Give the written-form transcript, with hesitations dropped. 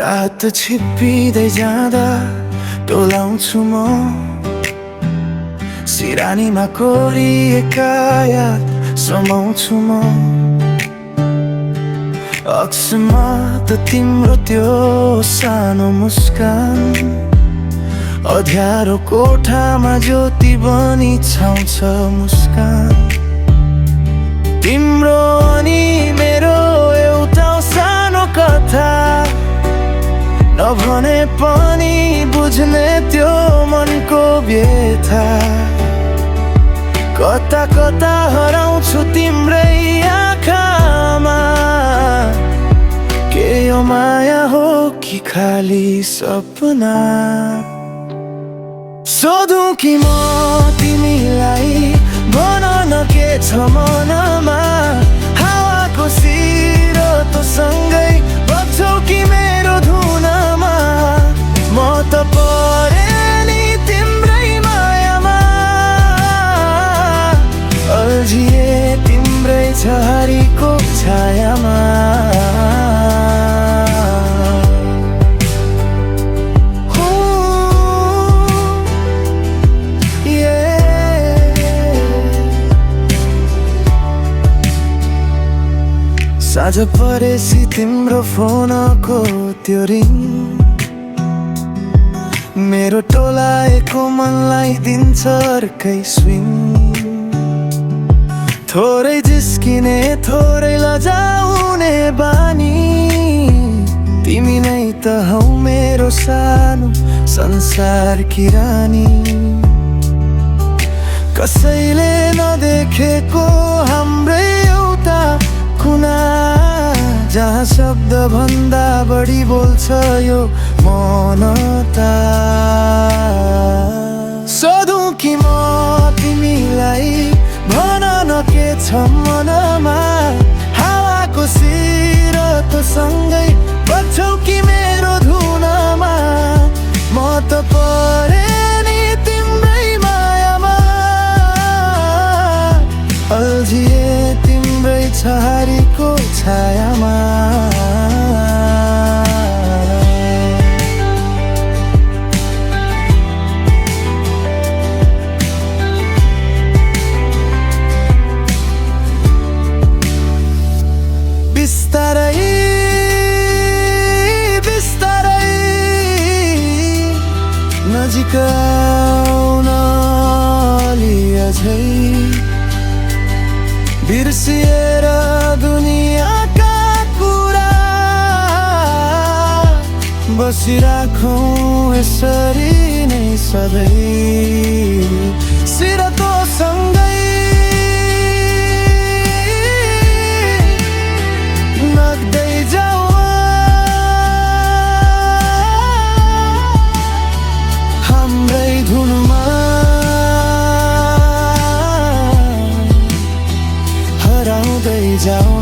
रात छिप्पिँदै जाँदा डोलाउँछु म सिरानीमा कोरिएका याद समाउँछु म अकस्मात तिम्रो त्यो सानो मुस्कान अँध्यारो कोठामा ज्योति बनी छाउँछ मुस्कान तिम्रो अनि मेरो एउटा सानो कथा नभने पनि बुझ्ने त्यो मनको व्यथा कता कता हराउँछु तिम्रै आँखामा के यो माया हो कि खाली सपना सोधौं कि म तिमीलाई भन न के छ मनमा हावाको सिरोतो सँगै बग्छौ कि मेरो धुनमा म त परेँ नि तिम्रै मायामा अल्झिए तिम्रै छहारीको छायामा साँझ परेसी तिम्रो फोनको त्यो रिङ मेरो टोलाएको मनलाई दिन्छ अर्कै स्विङ थोरै जिस्किने थोरै लजाउने बानी तिमी नै त हौ मेरो सानो संसारकी रानी कसैले नदेखेको हाम्रै एउटा कुना जहाँ शब्द भन्दा बढी बोल्छ यो मनता सोधौं कि म तिमीलाई भन न के छ मनमा हावाको सिरोतो सँगै बग्छौ कि मेरो धुनमा म त परेँ नि तिम्रै मायामा अल्झिए तिम्रै छहारीको छायामा बिस्तारै बिस्तारै नजिक आउन अझै बिर्सिएर दुनियाँका कुरा बसिराखौँ यसरी नै सधैँ सिरतो सँगै नग्दै जाऊ हाम्रै धुनमा हराउँदै जाऊ